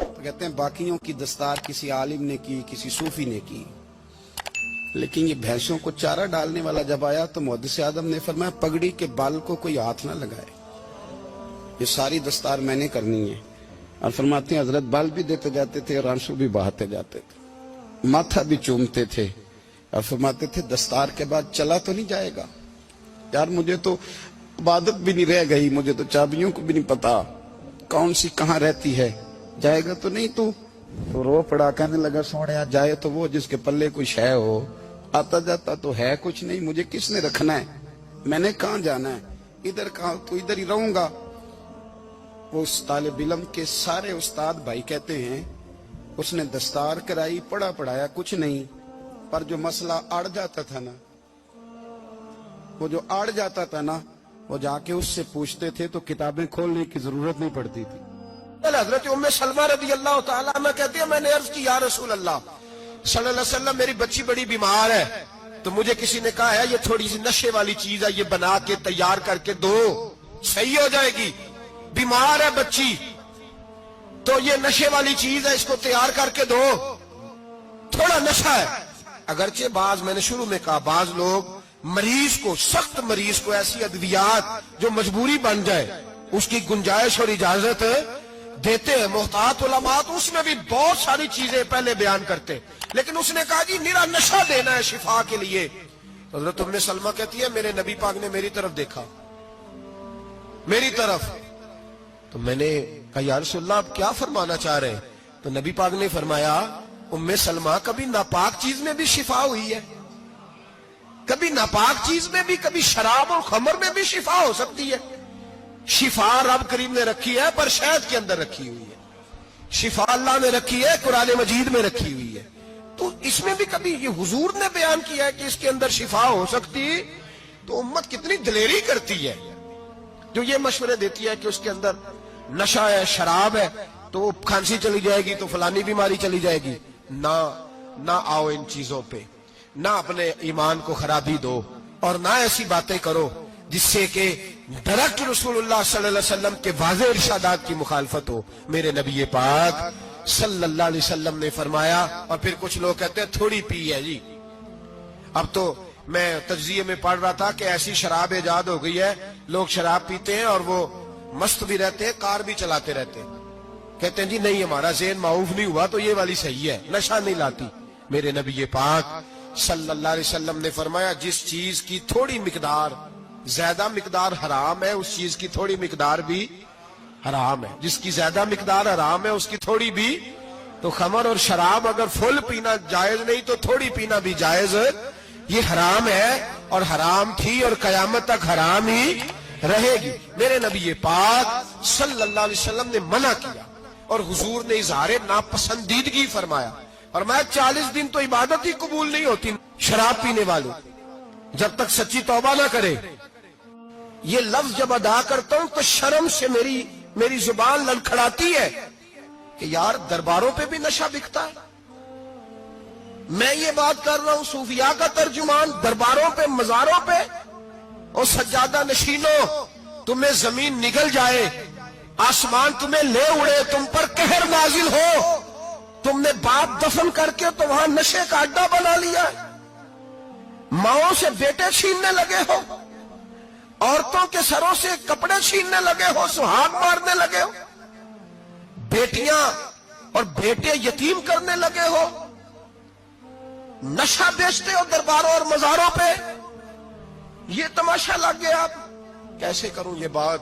تو کہتے ہیں باقیوں کی دستار کسی عالم نے کی, کسی صوفی نے کی, لیکن یہ بھینسوں کو چارہ ڈالنے والا جب آیا تو محدث اعظم نے فرمایا پگڑی کے بال کو کوئی ہاتھ نہ لگائے, یہ ساری دستار میں نے کرنی ہے. اور فرماتے ہیں حضرت بال بھی دیتے جاتے تھے اور آنسو بھی بہاتے جاتے تھے, ماتھا بھی چومتے تھے, اور فرماتے تھے دستار کے بعد چلا تو نہیں جائے گا یار, مجھے تو عبادت بھی نہیں رہ گئی, مجھے تو چابیوں کو بھی نہیں پتا کون سی کہاں رہتی ہے, جائے گا تو نہیں تو رو پڑا, کہنے لگا سوڑیا جائے تو وہ جس کے پلے کچھ ہے ہو, آتا جاتا تو ہے کچھ نہیں, مجھے کس نے رکھنا ہے, میں نے کہاں جانا ہے, ادھر کہاں تو ادھر ہی رہوں گا. وہ اس طالب علم کے سارے استاد بھائی کہتے ہیں اس نے دستار کرائی, پڑھا پڑھایا کچھ نہیں, پر جو مسئلہ اڑ جاتا تھا نا, وہ جو اڑ جاتا تھا نا, وہ جا کے اس سے پوچھتے تھے تو کتابیں کھولنے کی ضرورت نہیں پڑتی تھی. حضرت ام سلمہ رضی اللہ تعالیٰ عنہ کہتی ہے میں نے عرض کی یا رسول اللہ صلی اللہ علیہ وسلم میری بچی بڑی بیمار ہے, تو مجھے کسی نے کہا ہے یہ تھوڑی سی نشے والی چیز ہے, یہ بنا کے تیار کر کے دو صحیح ہو جائے گی, بیمار ہے بچی تو یہ نشے والی چیز ہے, اس کو تیار کر کے دو, تھوڑا نشہ ہے. اگرچہ بعض, میں نے شروع میں کہا, بعض لوگ مریض کو, سخت مریض کو ایسی ادویات جو مجبوری بن جائے اس کی گنجائش اور اجازت دیتے ہیں. محتاط علماء تو اس میں بھی بہت ساری چیزیں پہلے بیان کرتے, لیکن اس نے کہا جی میرا نشہ دینا ہے شفا کے لیے. حضرت ام سلمہ کہتی ہے میرے نبی پاک نے میری طرف دیکھا, میری طرف, تو میں نے کہا یا رسول اللہ آپ کیا فرمانا چاہ رہے ہیں؟ تو نبی پاک نے فرمایا ام سلمہ کبھی ناپاک چیز میں بھی شفا ہوئی ہے, کبھی ناپاک چیز میں بھی, کبھی شراب اور خمر میں بھی شفا ہو سکتی ہے. شفا رب کریم نے رکھی ہے پر شہد کے اندر رکھی ہوئی ہے, شفا اللہ نے رکھی ہے قرآن مجید میں رکھی ہوئی ہے. تو اس میں بھی کبھی یہ حضور نے بیان کیا ہے کہ اس کے اندر شفا ہو سکتی, تو امت کتنی دلیری کرتی ہے جو یہ مشورے دیتی ہے کہ اس کے اندر نشہ ہے, شراب ہے, تو کھانسی چلی جائے گی تو فلانی بیماری چلی جائے گی. نہ آؤ ان چیزوں پہ, نہ اپنے ایمان کو خرابی دو, اور نہ ایسی باتیں کرو جس سے کہ ڈائریکٹ رسول اللہ صلی اللہ علیہ وسلم کے واضح ارشادات کی مخالفت ہو. میرے نبی پاک صلی اللہ علیہ وسلم نے فرمایا, اور پھر کچھ لوگ کہتے ہیں تھوڑی پی ہے جی. اب تو میں تجزیے میں پڑھ رہا تھا کہ ایسی شراب ایجاد ہو گئی ہے, لوگ شراب پیتے ہیں اور وہ مست بھی رہتے ہیں, کار بھی چلاتے رہتے ہیں, کہتے ہیں جی نہیں ہمارا ذہن معاف نہیں ہوا تو یہ والی صحیح ہے, نشہ نہیں لاتی. میرے نبی پاک صلی اللہ علیہ وسلم نے فرمایا جس چیز کی تھوڑی مقدار, زیادہ مقدار حرام ہے اس چیز کی تھوڑی مقدار بھی حرام ہے, جس کی زیادہ مقدار حرام ہے اس کی تھوڑی بھی. تو خمر اور شراب اگر فل پینا جائز نہیں تو تھوڑی پینا بھی جائز, یہ حرام ہے اور حرام تھی اور قیامت تک حرام ہی رہے گی. میرے نبی پاک صلی اللہ علیہ وسلم نے منع کیا اور حضور نے اظہار ناپسندیدگی فرمایا, اور میں 40 دن تو عبادت ہی قبول نہیں ہوتی شراب پینے والوں جب تک سچی توبہ نہ کرے. یہ لفظ جب ادا کرتا ہوں تو شرم سے میری زبان لڑکھڑاتی ہے کہ یار درباروں پہ بھی نشہ بکتا ہے. میں یہ بات کر رہا ہوں صوفیاء کا ترجمان, درباروں پہ, مزاروں پہ, اور سجادہ نشینوں تمہیں زمین نگل جائے, آسمان تمہیں لے اڑے, تم پر قہر نازل ہو, تم نے باپ دفن کر کے تو وہاں نشے کا اڈا بنا لیا, ماؤں سے بیٹے چھیننے لگے ہو, عورتوں کے سروں سے کپڑے چھیننے لگے ہو, سہاگ مارنے لگے ہو, بیٹیاں اور بیٹے یتیم کرنے لگے ہو, نشہ بیچتے ہو درباروں اور مزاروں پہ. یہ تماشا لگ گیا. آپ کیسے کروں یہ بات,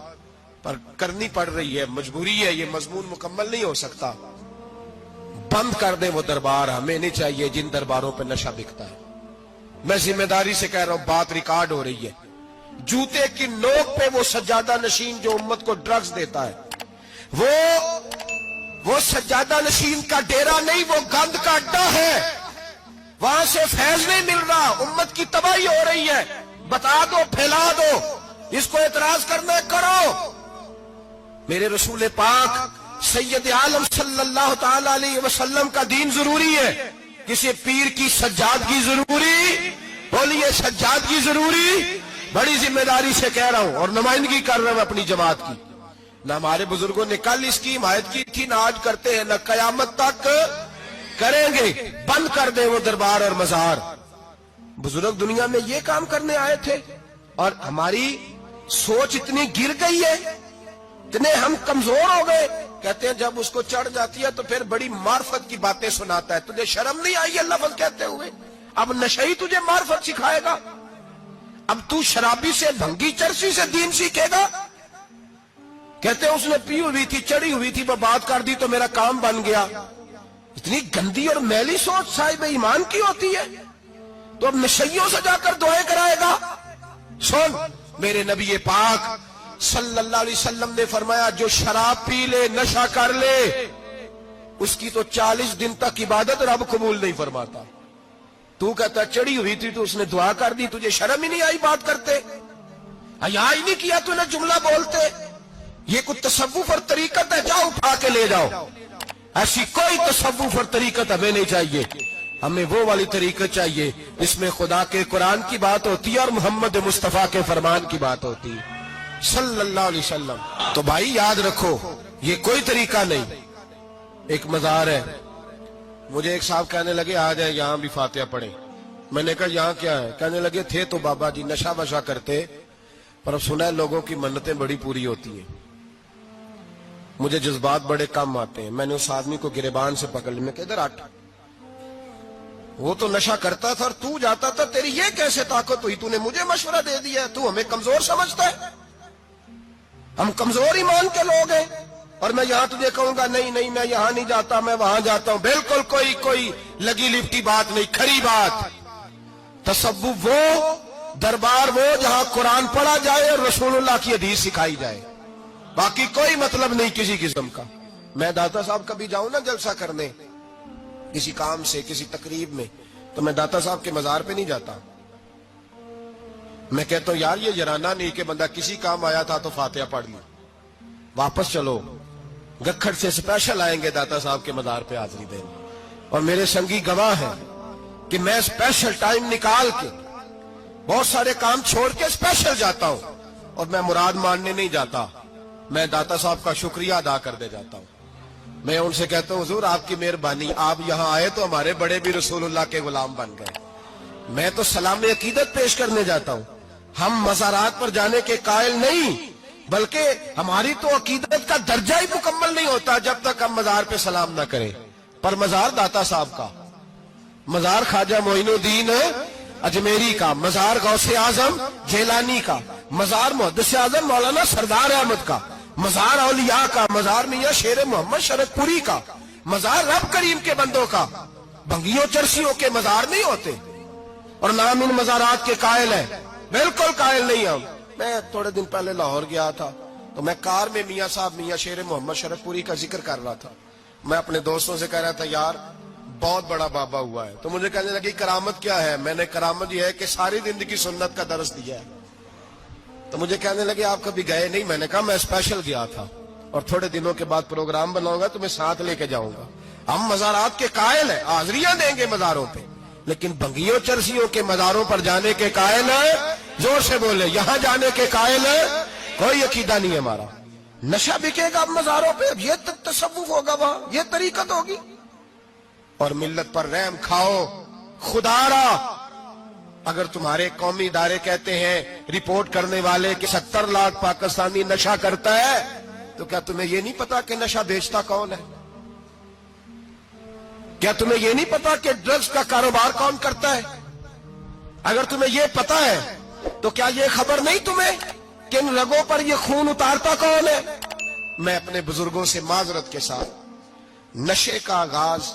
پر کرنی پڑ رہی ہے, مجبوری ہے, یہ مضمون مکمل نہیں ہو سکتا. بند کر دیں وہ دربار, ہمیں نہیں چاہیے جن درباروں پہ نشہ بکتا ہے. میں ذمہ داری سے کہہ رہا ہوں, بات ریکارڈ ہو رہی ہے. جوتے کی نوک پہ وہ سجادہ نشین جو امت کو ڈرگز دیتا ہے, وہ سجادہ نشین کا ڈیرا نہیں, وہ گند کا اڈا ہے. وہاں سے فیض نہیں مل رہا, امت کی تباہی ہو رہی ہے. بتا دو, پھیلا دو, اس کو اعتراض کرنا ہے کرو. میرے رسول پاک سید عالم صلی اللہ تعالی علیہ وسلم کا دین ضروری ہے, کسی پیر کی سجادگی ضروری, بولیے سجادگی ضروری. بڑی ذمہ داری سے کہہ رہا ہوں اور نمائندگی کر رہا ہوں اپنی جماعت کی. نہ ہمارے بزرگوں نے کل اس کی حمایت کی تھی، نہ آج کرتے ہیں، نہ قیامت تک کریں گے۔ بند کر دیں وہ دربار اور مزار۔ بزرگ دنیا میں یہ کام کرنے آئے تھے، اور ہماری سوچ اتنی گر گئی ہے، اتنے ہم کمزور ہو گئے۔ کہتے ہیں جب اس کو چڑھ جاتی ہے تو پھر بڑی معرفت کی باتیں سناتا ہے۔ تجھے شرم نہیں آئی یہ لفظ کہتے ہوئے؟ اب نشئی تجھے معرفت سکھائے گا؟ اب تو شرابی سے، بھنگی چرسی سے دین سیکھے گا؟ کہتے ہیں اس نے پی ہوئی تھی، چڑھی ہوئی تھی، وہ بات کر دی تو میرا کام بن گیا۔ اتنی گندی اور میلی سوچ صاحب ایمان کی ہوتی ہے، تو اب نشیوں سے جا کر دعائیں کرائے گا؟ سن، میرے نبی پاک صلی اللہ علیہ وسلم نے فرمایا جو شراب پی لے، نشہ کر لے، اس کی تو 40 دن تک عبادت رب قبول نہیں فرماتا۔ تو کہتا چڑھی ہوئی تھی تو اس نے دعا کر دی، تجھے شرم ہی نہیں آئی بات کرتے؟ حیا ہی نہیں کیا تو نے جملہ بولتے؟ یہ کوئی تصوف اور طریقت ہے؟ جاؤ اٹھا کے لے جاؤ۔ ایسی کوئی تصوف اور طریقت ہمیں نہیں چاہیے، ہمیں وہ والی طریقت چاہیے جس میں خدا کے قرآن کی بات ہوتی ہے اور محمد مصطفیٰ کے فرمان کی بات ہوتی ہے صلی اللہ علیہ وسلم۔ تو بھائی یاد رکھو، یہ کوئی طریقہ نہیں۔ ایک مزار ہے، مجھے ایک صاحب کہنے لگے آ جائیں یہاں بھی فاتحہ پڑھیں۔ میں نے کہا یہاں کیا ہے؟ کہنے لگے تھے تو بابا جی نشہ وشا کرتے، پر اب سنا ہے لوگوں کی منتیں بڑی پوری ہوتی ہیں، مجھے جذبات بڑے کم آتے ہیں۔ میں نے اس آدمی کو گریبان سے پکڑ لی، میں کہ ادھر ہٹ، وہ تو نشہ کرتا تھا اور تو جاتا تھا، تیری یہ کیسے طاقت ہوئی؟ تو نے مجھے مشورہ دے دیا، تو ہمیں کمزور سمجھتا ہے؟ ہم کمزور ایمان کے لوگ ہیں، اور میں یہاں تجھے کہوں گا نہیں نہیں میں یہاں نہیں جاتا، میں وہاں جاتا ہوں۔ بالکل کوئی لگی لپٹی بات نہیں، کھری بات۔ تصوف وہ، دربار وہ جہاں قرآن پڑھا جائے اور رسول اللہ کی حدیث سکھائی جائے، باقی کوئی مطلب نہیں کسی قسم کا۔ میں داتا صاحب کبھی جاؤں نا جلسہ کرنے کسی کام سے، کسی تقریب میں، تو میں داتا صاحب کے مزار پہ نہیں جاتا۔ میں کہتا ہوں یار یہ یرانہ نہیں کہ بندہ کسی کام آیا تھا تو فاتحہ پڑھ لی، واپس چلو، گکھڑ سے سپیشل آئیں گے داتا صاحب کے مزار پہ حاضری دینے۔ اور میرے سنگی گواہ ہیں کہ میں سپیشل ٹائم نکال کے بہت سارے کام چھوڑ کے سپیشل جاتا ہوں، اور میں مراد ماننے نہیں جاتا، میں داتا صاحب کا شکریہ ادا کر دے جاتا ہوں۔ میں ان سے کہتا ہوں حضور آپ کی مہربانی، آپ یہاں آئے تو ہمارے بڑے بھی رسول اللہ کے غلام بن گئے۔ میں تو سلام عقیدت پیش کرنے جاتا ہوں، ہم مزارات پر جانے کے قائل نہیں، بلکہ ہماری تو عقیدت کا درجہ ہی مکمل نہیں ہوتا جب تک ہم مزار پہ سلام نہ کریں۔ پر مزار داتا صاحب کا، مزار خواجہ معین الدین اجمیری کا، مزار غوث اعظم جیلانی کا، مزار محدث اعظم مولانا سردار احمد کا، مزار اولیاء کا، مزار میاں شیر محمد شرک پوری کا، مزار رب کریم کے بندوں کا۔ بھنگیوں چرسیوں کے مزار نہیں ہوتے، اور نام ان مزارات کے قائل ہیں، بالکل قائل نہیں ہم۔ میں تھوڑے دن پہلے لاہور گیا تھا تو میں کار میں میاں صاحب میاں شیر محمد شرک پوری کا ذکر کر رہا تھا، میں اپنے دوستوں سے کہہ رہا تھا یار بہت بڑا بابا ہوا ہے، تو مجھے کہنے لگی کرامت کیا ہے؟ میں نے کرامت یہ ہے کہ ساری زندگی سنت کا درس دیا ہے۔ تو مجھے کہنے لگے آپ کبھی گئے نہیں؟ میں نے کہا میں اسپیشل گیا تھا، اور تھوڑے دنوں کے بعد پروگرام بناؤں گا تو میں ساتھ لے کے جاؤں گا۔ ہم مزارات کے قائل ہیں، حاضریاں دیں گے مزاروں پہ، لیکن بھنگیوں چرسیوں کے مزاروں پر جانے کے قائل ہیں، زور سے بولے، یہاں جانے کے قائل ہیں، کوئی عقیدہ نہیں ہے ہمارا۔ نشہ بکے گا اب مزاروں پہ، اب یہ تصوف ہوگا وہاں، یہ طریقت ہوگی۔ اور ملت پر رحم کھاؤ، خدا را، اگر تمہارے قومی ادارے کہتے ہیں رپورٹ کرنے والے کہ 70 لاکھ پاکستانی نشہ کرتا ہے، تو کیا تمہیں یہ نہیں پتا کہ نشہ بیچتا کون ہے؟ کیا تمہیں یہ نہیں پتا کہ ڈرگز کا کاروبار کون کرتا ہے؟ اگر تمہیں یہ پتا ہے تو کیا یہ خبر نہیں تمہیں کہ ان رگوں پر یہ خون اتارتا کون ہے؟ میں اپنے بزرگوں سے معذرت کے ساتھ، نشے کا آغاز،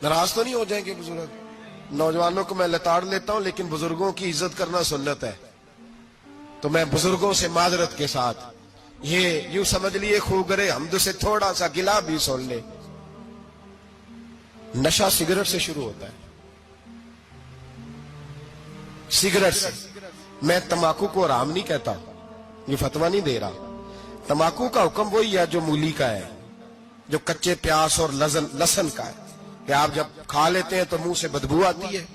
ناراض تو نہیں ہو جائیں گے بزرگ، نوجوانوں کو میں لتاڑ لیتا ہوں لیکن بزرگوں کی عزت کرنا سنت ہے، تو میں بزرگوں سے معذرت کے ساتھ، یہ یوں سمجھ لیے خوگرے حمد سے تھوڑا سا گلا بھی سن لے۔ نشہ سگریٹ سے شروع ہوتا ہے، سگریٹ سے۔ میں تمباکو کو حرام نہیں کہتا، یہ فتویٰ نہیں دے رہا، تمباکو کا حکم وہی ہے جو مولی کا ہے، جو کچے پیاز اور لہسن کا ہے، کہ آپ جب کھا لیتے ہیں تو منہ سے بدبو آتی ہے،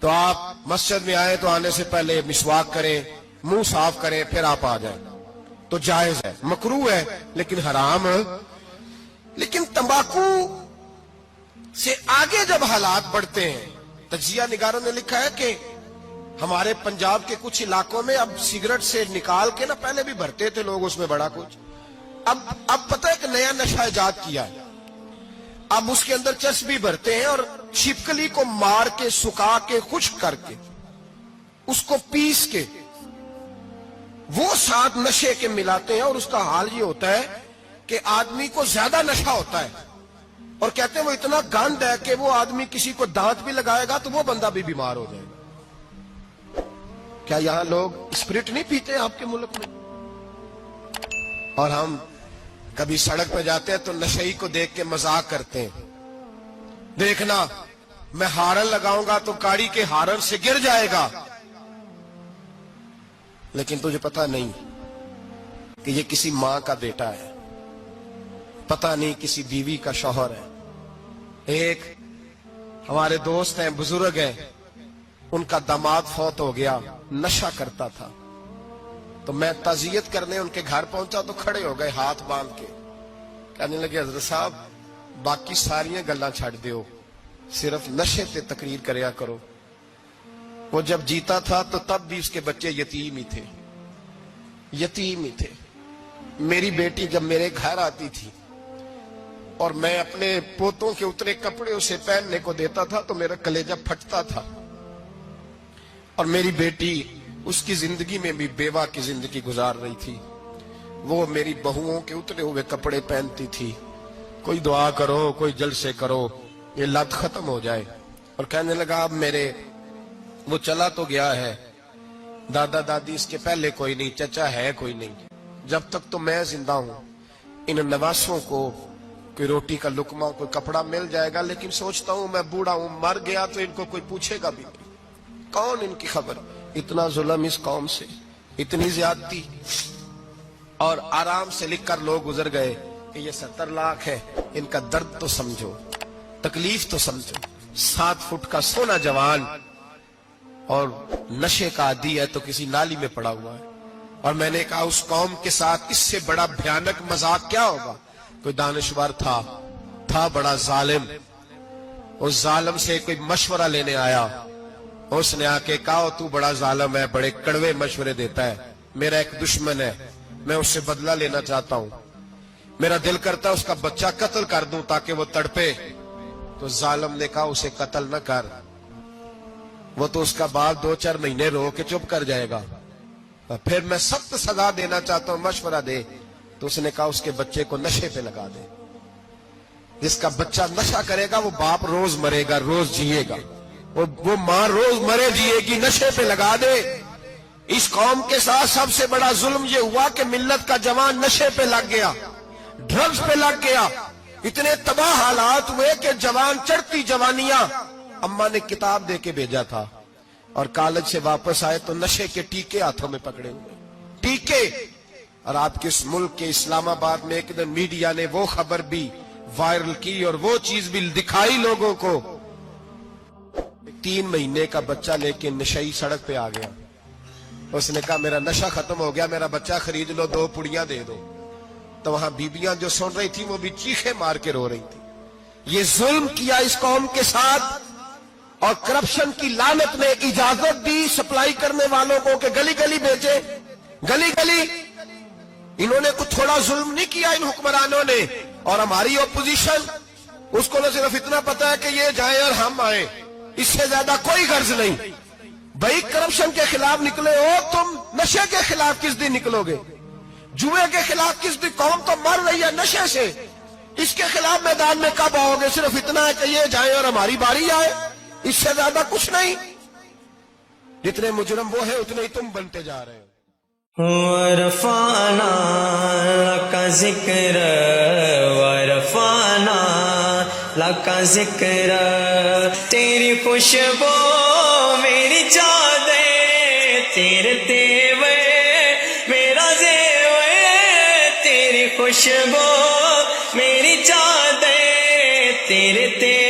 تو آپ مسجد میں آئیں تو آنے سے پہلے مسواک کریں، منہ صاف کریں، پھر آپ آ جائیں۔ تو جائز ہے، مکروہ ہے لیکن حرام ہے۔ لیکن تمباکو سے آگے جب حالات بڑھتے ہیں، تجزیہ نگاروں نے لکھا ہے کہ ہمارے پنجاب کے کچھ علاقوں میں اب سگریٹ سے نکال کے نا، پہلے بھی بھرتے تھے لوگ اس میں بڑا کچھ، اب پتہ ہے کہ نیا نشہ ایجاد کیا ہے، اب اس کے اندر چربی بھرتے ہیں اور چھپکلی کو مار کے سکھا کے خشک کر کے اس کو پیس کے وہ ساتھ نشے کے ملاتے ہیں، اور اس کا حال یہ ہوتا ہے کہ آدمی کو زیادہ نشہ ہوتا ہے، اور کہتے ہیں وہ اتنا گند ہے کہ وہ آدمی کسی کو دانت بھی لگائے گا تو وہ بندہ بھی بیمار ہو جائے گا۔ کیا یہاں لوگ اسپرٹ نہیں پیتے آپ کے ملک میں؟ اور ہم کبھی سڑک پہ جاتے ہیں تو نشئی کو دیکھ کے مذاق کرتے ہیں، دیکھنا میں ہارن لگاؤں گا تو گاڑی کے ہارن سے گر جائے گا، لیکن تجھے پتہ نہیں کہ یہ کسی ماں کا بیٹا ہے، پتہ نہیں کسی بیوی کا شوہر ہے۔ ایک ہمارے دوست ہیں، بزرگ ہیں، ان کا داماد فوت ہو گیا، نشہ کرتا تھا، تو میں تعزیت کرنے ان کے گھر پہنچا تو کھڑے ہو گئے ہاتھ باندھ کے، کہنے لگے حضرت صاحب باقی ساریاں گلاں چھڑ دیو، صرف نشے تے تقریر کریا کرو۔ وہ جب جیتا تھا تو تب بھی اس کے بچے یتیم ہی تھے، یتیم ہی تھے۔ میری بیٹی جب میرے گھر آتی تھی اور میں اپنے پوتوں کے اترے کپڑے اسے پہننے کو دیتا تھا تو میرا کلیجہ پھٹتا تھا، اور میری بیٹی اس کی زندگی میں بھی بیوہ کی زندگی گزار رہی تھی، وہ میری بہوؤں کے اترے ہوئے کپڑے پہنتی تھی، کوئی دعا کرو، کوئی جلسے کرو، یہ لت ختم ہو جائے۔ اور کہنے لگا اب میرے وہ چلا تو گیا ہے، دادا دادی اس کے پہلے کوئی نہیں، چچا ہے کوئی نہیں، جب تک تو میں زندہ ہوں ان نواسوں کو کوئی روٹی کا لقمہ، کوئی کپڑا مل جائے گا، لیکن سوچتا ہوں میں بوڑھا ہوں، مر گیا تو ان کو کوئی پوچھے گا بھی نہیں، کون ان کی خبر۔ اتنا ظلم اس قوم سے، اتنی زیادتی، اور آرام سے لکھ کر لوگ گزر گئے کہ یہ 70 لاکھ ہے، ان کا درد تو سمجھو، تکلیف تو سمجھو۔ 7 فٹ کا سونا جوان اور نشے کا عادی ہے تو کسی نالی میں پڑا ہوا ہے۔ اور میں نے کہا اس قوم کے ساتھ اس سے بڑا بھیانک مذاق کیا ہوگا؟ کوئی دانشور تھا بڑا ظالم، اس ظالم سے کوئی مشورہ لینے آیا، اس نے آ کے کہا تو بڑا ظالم ہے، بڑے کڑوے مشورے دیتا ہے، میرا ایک دشمن ہے، میں اس سے بدلہ لینا چاہتا ہوں، میرا دل کرتا ہے اس کا بچہ قتل کر دوں تاکہ وہ تڑپے۔ تو ظالم نے کہا اسے قتل نہ کر، وہ تو اس کا باپ 2-4 مہینے رو کے چپ کر جائے گا، پھر میں سخت سزا دینا چاہتا ہوں، مشورہ دے۔ تو اس نے کہا اس کے بچے کو نشے پہ لگا دے، جس کا بچہ نشہ کرے گا وہ باپ روز مرے گا، روز جیے گا، وہ ماں روز مرے جیے گی، نشے پہ لگا دے۔ اس قوم کے ساتھ سب سے بڑا ظلم یہ ہوا کہ ملت کا جوان نشے پہ لگ گیا، ڈرگز پہ لگ گیا، اتنے تباہ حالات ہوئے کہ جوان چڑھتی جوانیاں، اماں نے کتاب دے کے بھیجا تھا، اور کالج سے واپس آئے تو نشے کے ٹیکے ہاتھوں میں پکڑے ہوئے، ٹیکے۔ اور آپ کے اس ملک کے اسلام آباد میں ایک دن میڈیا نے وہ خبر بھی وائرل کی اور وہ چیز بھی دکھائی لوگوں کو، 3 مہینے کا بچہ لے کے نشئی سڑک پہ آ گیا، اس نے کہا میرا نشہ ختم ہو گیا، میرا بچہ خرید لو، 2 پڑیاں دے دو۔ تو وہاں بیبیاں جو سن رہی تھی وہ بھی چیخے مار کے رو رہی تھی۔ یہ ظلم کیا اس قوم کے ساتھ، اور کرپشن کی لعنت نے اجازت دی سپلائی کرنے والوں کو کہ گلی گلی بھیجے، گلی گلی۔ انہوں نے کچھ تھوڑا ظلم نہیں کیا ان حکمرانوں نے، اور ہماری اپوزیشن اس کو نہ صرف اتنا پتا ہے کہ یہ جائیں اور ہم آئیں، اس سے زیادہ کوئی غرض نہیں۔ بھائی کرپشن کے خلاف نکلے ہو تم، نشے کے خلاف کس دن نکلو گے؟ جوئے کے خلاف کس دن؟ قوم تو مر رہی ہے نشے سے، اس کے خلاف میدان میں کب آؤ گے؟ صرف اتنا ہے کہ یہ جائیں اور ہماری باری آئے، اس سے زیادہ کچھ نہیں۔ جتنے مجرم وہ ہیں اتنے ہی تم بنتے جا رہے ہو۔ ورفعنا لك ذکر ورفعنا لك ذکر، تیری خوشبو میری چادر، تیرے تیور میرا زیور، تیری خوشبو میری چادر، تیرے تیور